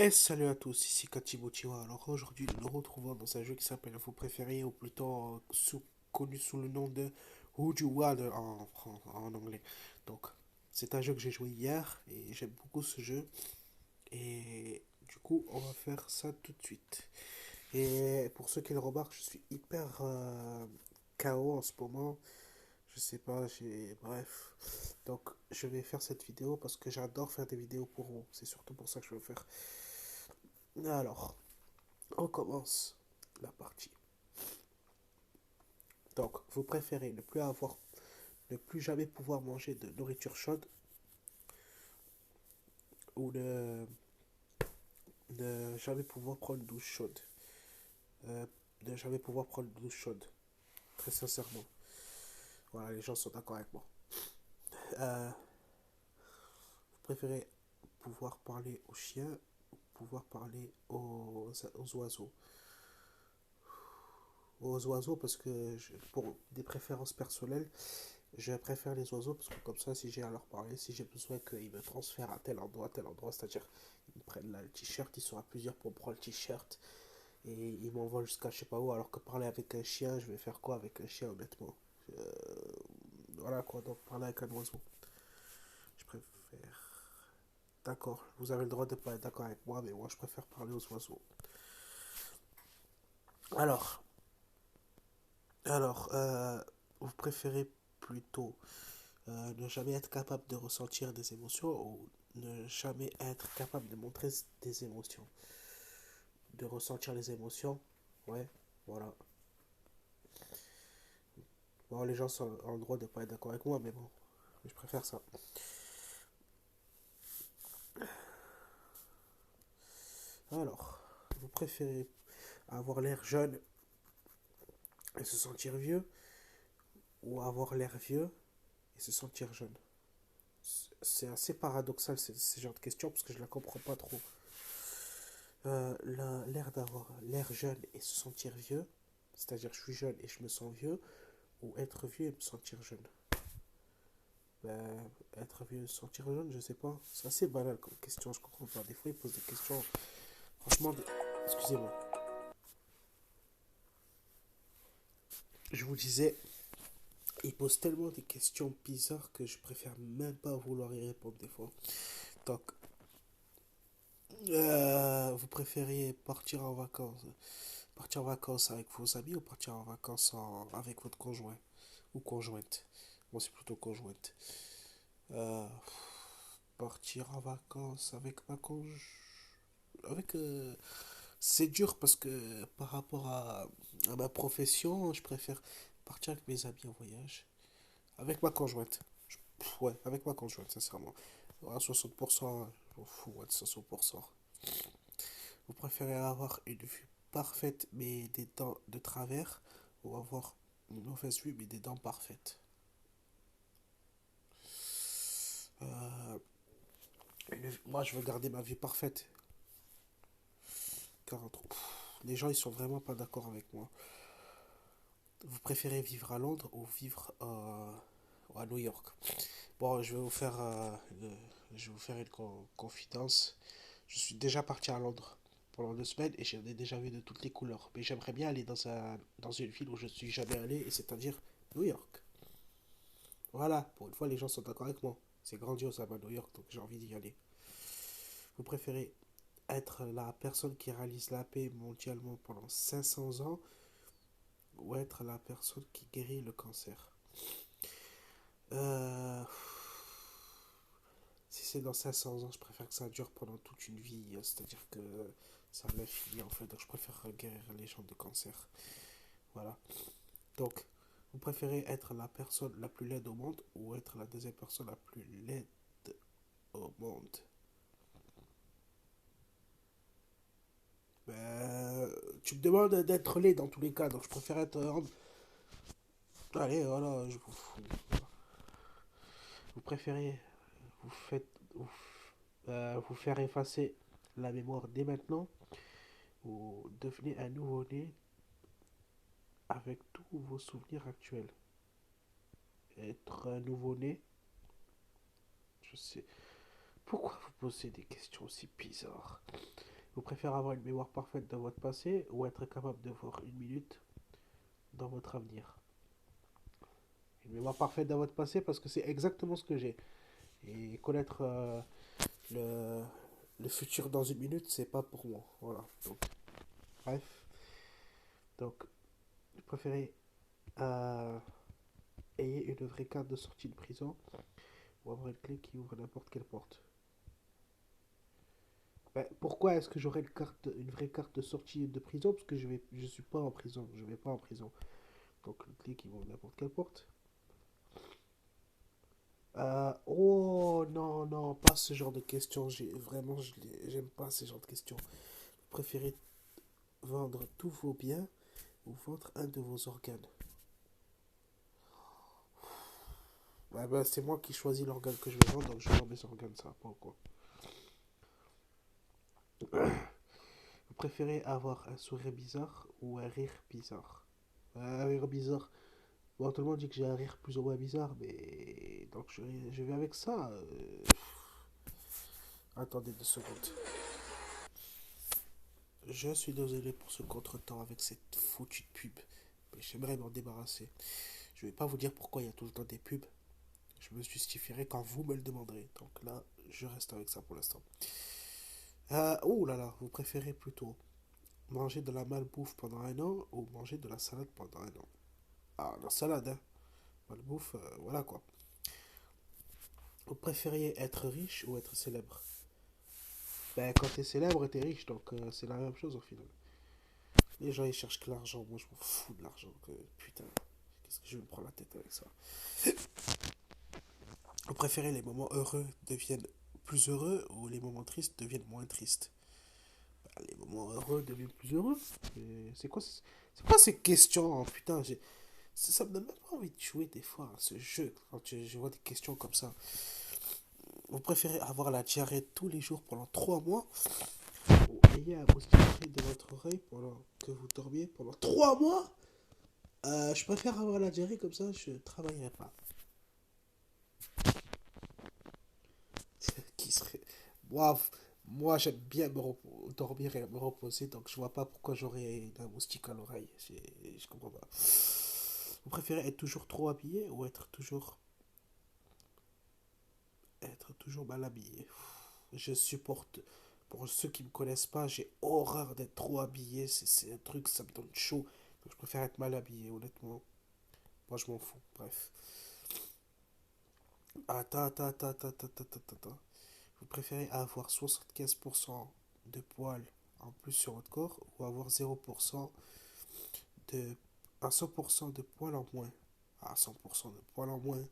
Et salut à tous, ici Katibotiwa. Alors aujourd'hui, nous nous retrouvons dans un jeu qui s'appelle Vous préférez, ou plutôt connu sous le nom de Would You Rather en anglais. Donc, c'est un jeu que j'ai joué hier et j'aime beaucoup ce jeu. Et du coup, on va faire ça tout de suite. Et pour ceux qui le remarquent, je suis hyper KO en ce moment. Je sais pas, bref. Donc, je vais faire cette vidéo parce que j'adore faire des vidéos pour vous. C'est surtout pour ça que je vais le faire. Alors, on commence la partie. Donc, vous préférez ne plus jamais pouvoir manger de nourriture chaude ou ne jamais pouvoir prendre une douche chaude. Euh, ne jamais pouvoir prendre une douche chaude. Très sincèrement. Voilà, les gens sont d'accord avec moi. Vous préférez pouvoir parler aux chiens ou pouvoir parler aux oiseaux. Aux oiseaux parce que pour des préférences personnelles, je préfère les oiseaux parce que comme ça, si j'ai à leur parler, si j'ai besoin qu'ils me transfèrent à tel endroit, c'est-à-dire ils me prennent là, le t-shirt, ils sont à plusieurs pour me prendre le t-shirt et ils m'envoient jusqu'à je sais pas où, alors que parler avec un chien, je vais faire quoi avec un chien honnêtement. Euh, voilà quoi, donc parler avec un oiseau. Je préfère. D'accord, vous avez le droit de pas être d'accord avec moi, mais moi je préfère parler aux oiseaux. Alors, alors, vous préférez plutôt ne jamais être capable de ressentir des émotions ou ne jamais être capable de montrer des émotions. De ressentir les émotions, ouais, voilà. Bon, les gens ont le droit de pas être d'accord avec moi, mais bon, je préfère ça. Alors, vous préférez avoir l'air jeune et se sentir vieux ou avoir l'air vieux et se sentir jeune? C'est assez paradoxal ces genres de questions parce que je la comprends pas trop. L'air d'avoir l'air jeune et se sentir vieux, c'est-à-dire je suis jeune et je me sens vieux, ou être vieux et me sentir jeune. Être vieux et se sentir jeune, je sais pas. C'est assez banal comme question, je comprends pas. Des fois, ils posent des questions, franchement, excusez-moi. Je vous disais, ils posent tellement des questions bizarres que je préfère même pas vouloir y répondre des fois. Donc, vous préfériez partir en vacances avec vos amis ou partir en vacances avec votre conjoint ou conjointe? Moi, c'est plutôt conjointe. Euh, Partir en vacances avec ma conjointe. Avec, c'est dur parce que par rapport à ma profession, je préfère partir avec mes amis en voyage. Avec ma conjointe. Ouais, avec ma conjointe, sincèrement. À 60%, je m'en fous ouais, de 60%. Vous préférez avoir une vue parfaite mais des dents de travers ou avoir une mauvaise vue mais des dents parfaites? Euh, Moi, je veux garder ma vue parfaite. Car les gens, ils sont vraiment pas d'accord avec moi. Vous préférez vivre à Londres ou vivre à New York? Bon, je vais vous faire une confidence. Je suis déjà parti à Londres pendant 2 semaines et j'en ai déjà vu de toutes les couleurs. Mais j'aimerais bien aller dans une ville où je ne suis jamais allé, et c'est-à-dire New York. Voilà, pour une fois, les gens sont d'accord avec moi. C'est grandiose à New York, donc j'ai envie d'y aller. Vous préférez être la personne qui réalise la paix mondialement pendant 500 ans ou être la personne qui guérit le cancer? Euh, Si c'est dans 500 ans, je préfère que ça dure pendant toute une vie. C'est-à-dire que ça a l'infini en fait. Donc je préfère guérir les gens de cancer. Voilà. Donc, vous préférez être la personne la plus laide au monde ou être la deuxième personne la plus laide au monde? Ben, tu me demandes d'être laid dans tous les cas, donc je préfère être. Allez, voilà, je vous fous. Vous préférez vous faites vous faire effacer la mémoire dès maintenant ou devenir un nouveau-né avec tous vos souvenirs actuels? Être un nouveau-né, je sais. Pourquoi vous posez des questions aussi bizarres? Vous préférez avoir une mémoire parfaite de votre passé ou être capable de voir une minute dans votre avenir? Une mémoire parfaite dans votre passé parce que c'est exactement ce que j'ai. Et connaître le, le futur dans une minute, c'est pas pour moi. Voilà. Donc, bref. Donc, vous préférez euh, ayez une vraie carte de sortie de prison ou avoir une clé qui ouvre n'importe quelle porte. Ben, pourquoi est-ce que j'aurais une vraie carte de sortie de prison? Parce que je suis pas en prison, je vais pas en prison. Donc une clé qui ouvre n'importe quelle porte. Oh non, non, pas ce genre de questions. Vraiment, j'aime pas ce genre de questions. Vous préférez vendre tous vos biens ou vendre un de vos organes? Ouais, ben, c'est moi qui choisis l'organe que je vais vendre, donc je vais vendre mes organes, ça, pas quoi. Vous préférez avoir un sourire bizarre ou un rire bizarre? Un rire bizarre. Bon, tout le monde dit que j'ai un rire plus ou moins bizarre, mais. Donc je vais avec ça. Attendez 2 secondes. Je suis désolé pour ce contretemps avec cette foutue pub. Mais j'aimerais m'en débarrasser. Je vais pas vous dire pourquoi il y a tout le temps des pubs. Je me justifierai quand vous me le demanderez. Donc là, je reste avec ça pour l'instant. Oh là là, vous préférez plutôt manger de la malbouffe pendant un an ou manger de la salade pendant un an? Ah, la salade, hein. Malbouffe, voilà quoi. Vous préfériez être riche ou être célèbre? Ben, quand t'es célèbre, t'es riche, donc c'est la même chose au final. Les gens ils cherchent que l'argent, moi je m'en fous de l'argent. Putain, qu'est-ce que je vais me prendre la tête avec ça? Vous préférez les moments heureux deviennent plus heureux ou les moments tristes deviennent moins tristes? Ben, les moments heureux deviennent plus heureux. C'est quoi ces questions? Putain, ça me donne même pas envie de jouer des fois à ce jeu quand je vois des questions comme ça. Vous préférez avoir la diarrhée tous les jours pendant 3 mois ou ayez un moustiquaire de votre oreille pendant que vous dormiez pendant 3 mois? Je préfère avoir la diarrhée comme ça, je travaillerai pas. Qui serait. Moi, moi j'aime bien dormir et me reposer, donc je vois pas pourquoi j'aurais un moustique à l'oreille. Je comprends pas. Vous préférez être toujours trop habillé ou être toujours mal habillé? Je supporte. Pour ceux qui me connaissent pas, j'ai horreur d'être trop habillé. C'est un truc, ça me donne chaud. Donc je préfère être mal habillé, honnêtement. Moi, je m'en fous. Bref. Attends. Vous préférez avoir 75% de poils en plus sur votre corps ou avoir 0% de. À 100% de poils en moins? À 100% de poils en moins.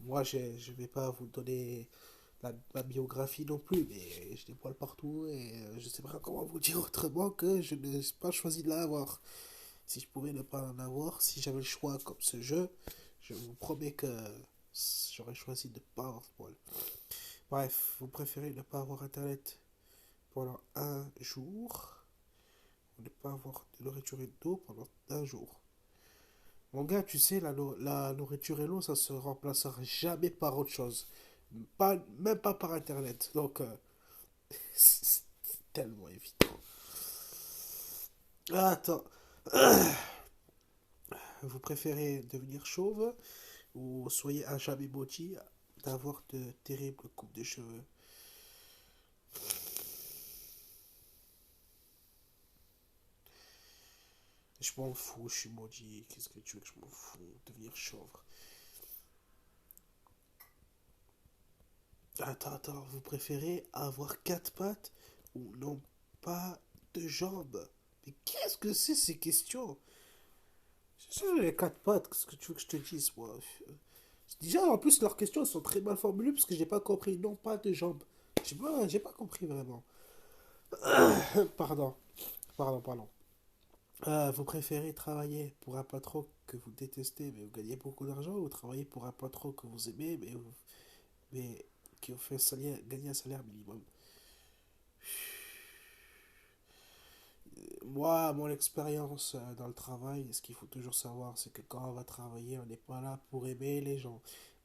Moi, je vais pas vous donner ma biographie non plus, mais j'ai des poils partout et je sais pas comment vous dire autrement que je n'ai pas choisi de l'avoir. Si je pouvais ne pas en avoir, si j'avais le choix comme ce jeu, je vous promets que j'aurais choisi de ne pas avoir de poils. Bref, vous préférez ne pas avoir internet pendant un jour ou ne pas avoir de nourriture et d'eau pendant un jour? Mon gars, tu sais, la nourriture et l'eau, ça se remplacera jamais par autre chose. Pas, même pas par internet. Donc, c'est tellement évident. Ah, attends, vous préférez devenir chauve ou soyez à jamais maudit d'avoir de terribles coupes de cheveux? Je m'en fous, je suis maudit. Qu'est-ce que tu veux que je m'en fous? Devenir chauve. Attends, vous préférez avoir quatre pattes ou non pas de jambes? Mais qu'est-ce que c'est ces questions? C'est les quatre pattes, qu'est-ce que tu veux que je te dise, moi? Déjà, en plus, leurs questions sont très mal formulées parce que j'ai pas compris. Non pas de jambes. J'ai pas compris vraiment. Pardon, pardon. Vous préférez travailler pour un patron que vous détestez mais vous gagnez beaucoup d'argent ou travailler pour un patron que vous aimez mais qui vous fait gagner un salaire minimum? Moi, mon expérience dans le travail, ce qu'il faut toujours savoir, c'est que quand on va travailler, on n'est pas là pour aimer les gens.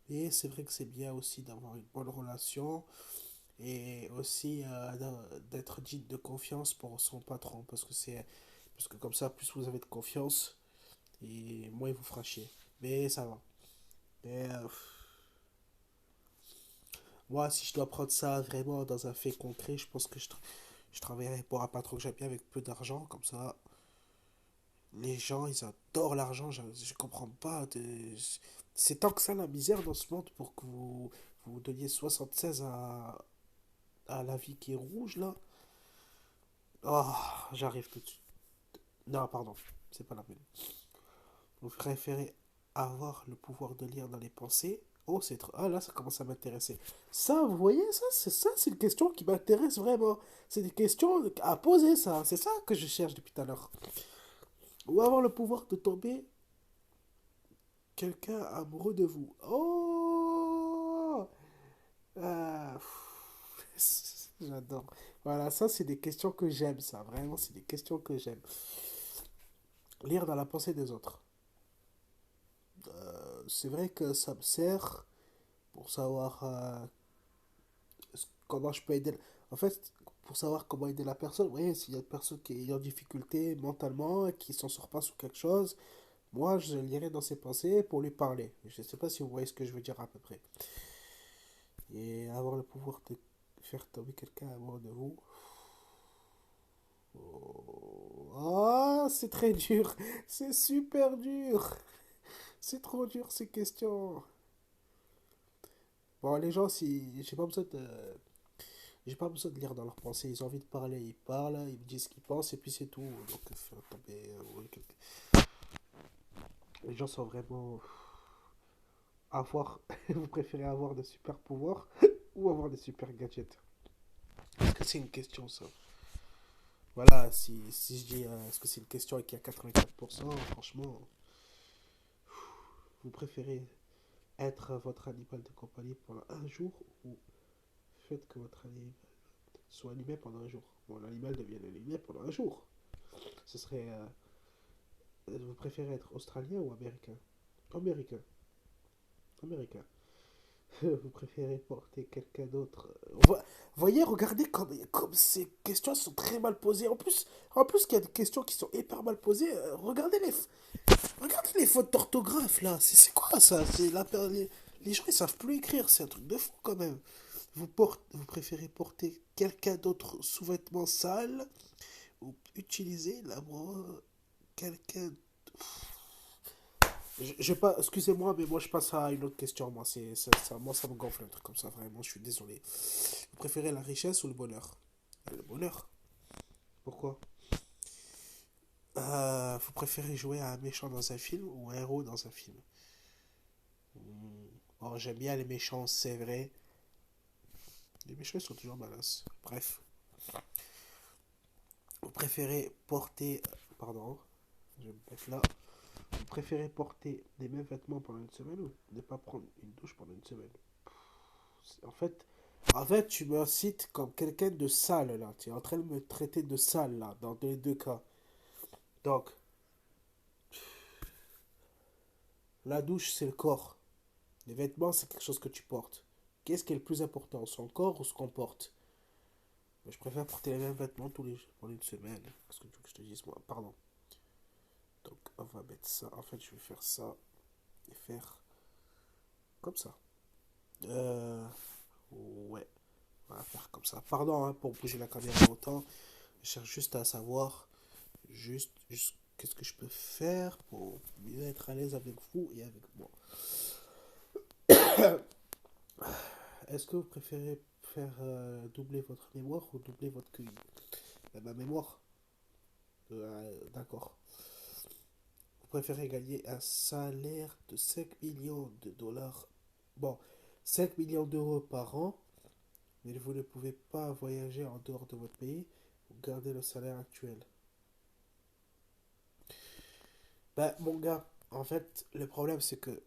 Mais c'est vrai que c'est bien aussi d'avoir une bonne relation et aussi d'être digne de confiance pour son patron, parce que comme ça, plus vous avez de confiance, et moins il vous fera chier. Mais ça va. Mais moi, si je dois prendre ça vraiment dans un fait concret, je pense que je travaillerai pour un patron que j'aime bien avec peu d'argent, comme ça. Les gens, ils adorent l'argent, je comprends pas. C'est tant que ça la misère dans ce monde pour que vous donniez 76 à la vie qui est rouge là. Oh, j'arrive tout de suite. Non, pardon, c'est pas la peine. Vous préférez avoir le pouvoir de lire dans les pensées. Oh, c'est trop. Ah là, ça commence à m'intéresser. Ça, vous voyez, c'est une question qui m'intéresse vraiment. C'est des questions à poser, ça. C'est ça que je cherche depuis tout à l'heure. Ou avoir le pouvoir de tomber quelqu'un amoureux de vous. Oh, j'adore. Voilà, ça, c'est des questions que j'aime, ça. Vraiment, c'est des questions que j'aime. Lire dans la pensée des autres. C'est vrai que ça me sert pour savoir comment je peux aider. En fait, pour savoir comment aider la personne, vous voyez, s'il y a une personne qui est en difficulté mentalement, qui s'en sort pas sur quelque chose, moi, je lirai dans ses pensées pour lui parler. Je ne sais pas si vous voyez ce que je veux dire à peu près. Et avoir le pouvoir de faire tomber quelqu'un amoureux de vous. Oh, ah, c'est très dur. C'est super dur. C'est trop dur ces questions. Bon, les gens, si j'ai pas besoin de lire dans leurs pensées. Ils ont envie de parler, ils parlent, ils me disent ce qu'ils pensent et puis c'est tout. Donc, faire tomber. Les gens sont vraiment avoir. Vous préférez avoir de super pouvoirs ou avoir des super gadgets? Est-ce que c'est une question ça? Voilà, si je dis est-ce que c'est une question qui a 84%, franchement, vous préférez être votre animal de compagnie pendant un jour ou faites que votre animal soit animé pendant un jour? Bon, l'animal devient animé pendant un jour. Ce serait. Vous préférez être australien ou américain? Américain. Américain. Vous préférez porter quelqu'un d'autre. Voyez, regardez comme ces questions sont très mal posées. En plus qu'il y a des questions qui sont hyper mal posées. Regardez les fautes d'orthographe là. C'est quoi ça? Les gens ils savent plus écrire. C'est un truc de fou quand même. Vous préférez porter quelqu'un d'autre sous-vêtements sales ou utiliser la voix quelqu'un. Je pas, excusez-moi, mais moi je passe à une autre question. Moi, moi ça me gonfle un truc comme ça, vraiment, je suis désolé. Vous préférez la richesse ou le bonheur? Le bonheur. Pourquoi? Vous préférez jouer à un méchant dans un film ou un héros dans un film? Oh, j'aime bien les méchants, c'est vrai. Les méchants ils sont toujours malins. Bref. Vous préférez porter. Pardon, je vais me mettre là. Vous préférez porter les mêmes vêtements pendant une semaine ou ne pas prendre une douche pendant une semaine? En fait, tu me cites comme quelqu'un de sale là. Tu es en train de me traiter de sale là, dans les deux cas. Donc, la douche, c'est le corps. Les vêtements, c'est quelque chose que tu portes. Qu'est-ce qui est le plus important, son corps ou ce qu'on porte? Je préfère porter les mêmes vêtements tous les jours pendant une semaine. Qu'est-ce que tu veux que je te dise, moi? Pardon. Donc, on va mettre ça. En fait, je vais faire ça et faire comme ça. Ouais, on va faire comme ça. Pardon hein, pour bouger la caméra autant. Je cherche juste à savoir juste qu'est-ce que je peux faire pour mieux être à l'aise avec vous et avec moi. Est-ce que vous préférez faire doubler votre mémoire ou doubler votre QI? Ma mémoire. D'accord. Vous préférez gagner un salaire de 5 millions de dollars. Bon, 5 millions d'euros par an, mais vous ne pouvez pas voyager en dehors de votre pays ou garder le salaire actuel. Ben, mon gars, en fait, le problème c'est que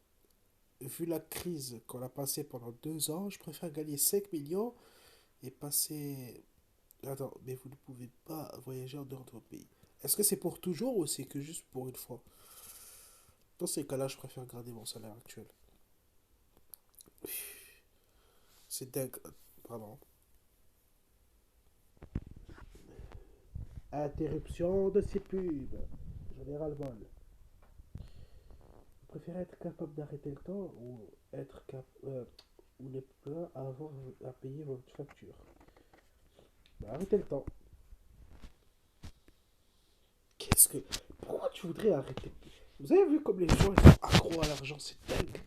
vu la crise qu'on a passée pendant 2 ans, je préfère gagner 5 millions et passer. Attends, mais vous ne pouvez pas voyager en dehors de votre pays. Est-ce que c'est pour toujours ou c'est que juste pour une fois? Dans ces cas-là, je préfère garder mon salaire actuel. C'est dingue. Pardon. Interruption de ces pubs. J'en ai ras-le-bol. Vous préférez être capable d'arrêter le temps ou être ou ne pas avoir à payer votre facture? Bah, arrêtez le temps. Qu'est-ce que. Pourquoi tu voudrais arrêter? Vous avez vu comme les gens ils sont accros à l'argent, c'est dingue.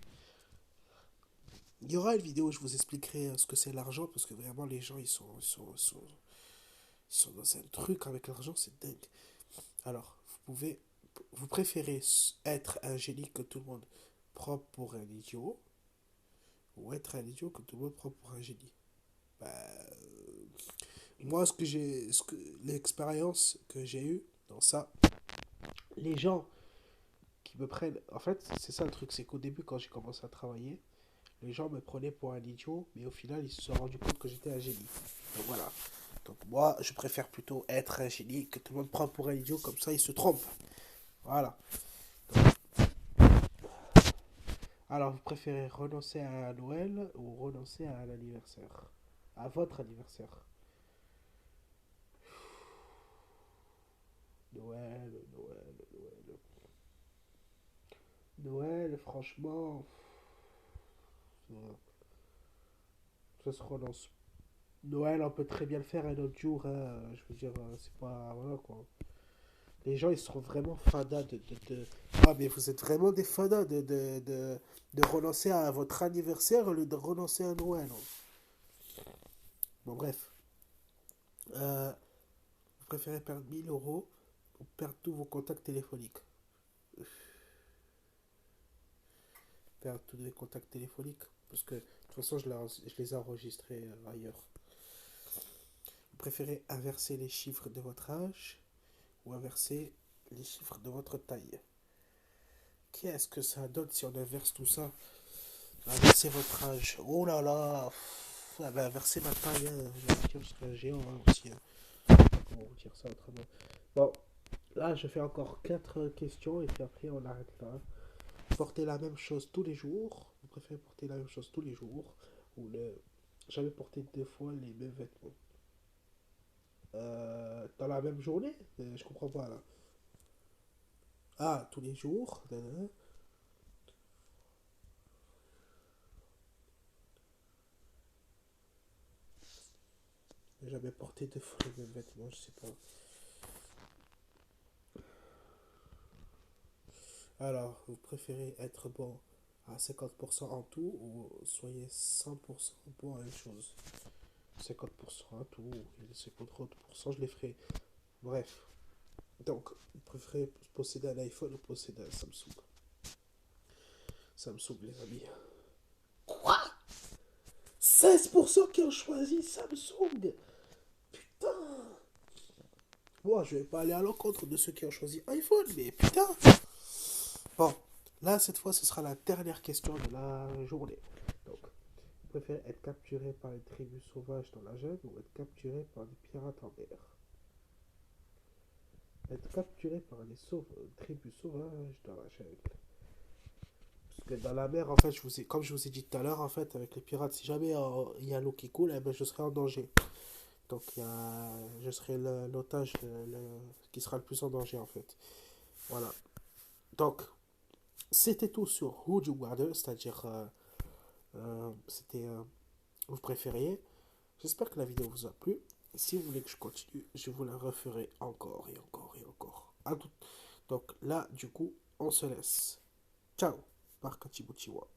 Il y aura une vidéo où je vous expliquerai ce que c'est l'argent parce que vraiment les gens ils sont dans un truc avec l'argent, c'est dingue. Alors, vous préférez être un génie que tout le monde prend pour un idiot ou être un idiot que tout le monde prend pour un génie? Bah, moi, l'expérience que j'ai eue dans ça, les gens qui me prennent, en fait, c'est ça le truc, c'est qu'au début, quand j'ai commencé à travailler, les gens me prenaient pour un idiot, mais au final, ils se sont rendus compte que j'étais un génie. Donc voilà. Donc moi, je préfère plutôt être un génie que tout le monde prend pour un idiot, comme ça, ils se trompent. Voilà. Alors, vous préférez renoncer à Noël ou renoncer à un anniversaire? À votre anniversaire. Noël, Noël, Noël. Noël, franchement, ça se renonce. Noël, on peut très bien le faire un autre jour, hein. Je veux dire, c'est pas. Voilà quoi. Les gens, ils seront vraiment fadas Ah, mais vous êtes vraiment des fadas de renoncer à votre anniversaire au lieu de renoncer à Noël, hein. Bon, bref. Vous préférez perdre 1000 € ou perdre tous vos contacts téléphoniques? Perdre tous les contacts téléphoniques. Parce que de toute façon, je les ai enregistrés ailleurs. Vous préférez inverser les chiffres de votre âge ou inverser les chiffres de votre taille? Qu'est-ce que ça donne si on inverse tout ça? Inverser votre âge. Oh là là. Ah ben, inverser ma taille, hein. Je serais un géant hein, aussi, hein. Comment vous dire ça autrement? Bon, là, je fais encore 4 questions et puis après, on arrête là. Porter la même chose tous les jours. Vous préférez porter la même chose tous les jours ou ne jamais porter 2 fois les mêmes vêtements? Dans la même journée? Je comprends pas là. Ah, tous les jours. Nanana. Jamais porté 2 fois les mêmes vêtements, je sais pas. Alors, vous préférez être bon à 50% en tout ou soyez 100% bon à une chose? 50% à tout et les 50 autres pourcents, je les ferai. Bref. Donc, vous préférez posséder un iPhone ou posséder un Samsung? Samsung, les amis. Quoi? 16% qui ont choisi Samsung? Putain! Moi, je vais pas aller à l'encontre de ceux qui ont choisi iPhone, mais putain! Bon, là, cette fois, ce sera la dernière question de la journée. Donc, vous préférez être capturé par une tribu sauvage dans la jungle ou être capturé par des pirates en mer? Être capturé par des tribus sauvages dans la jungle. Parce que dans la mer, en fait, comme je vous ai dit tout à l'heure, en fait, avec les pirates, si jamais il y a l'eau qui coule, eh ben, je serai en danger. Donc, je serai l'otage qui sera le plus en danger, en fait. Voilà. Donc, c'était tout sur Would You Rather, c'est-à-dire, c'était vous préfériez. J'espère que la vidéo vous a plu. Si vous voulez que je continue, je vous la referai encore et encore et encore. Donc là, du coup, on se laisse. Ciao, Barkatibuchiwa.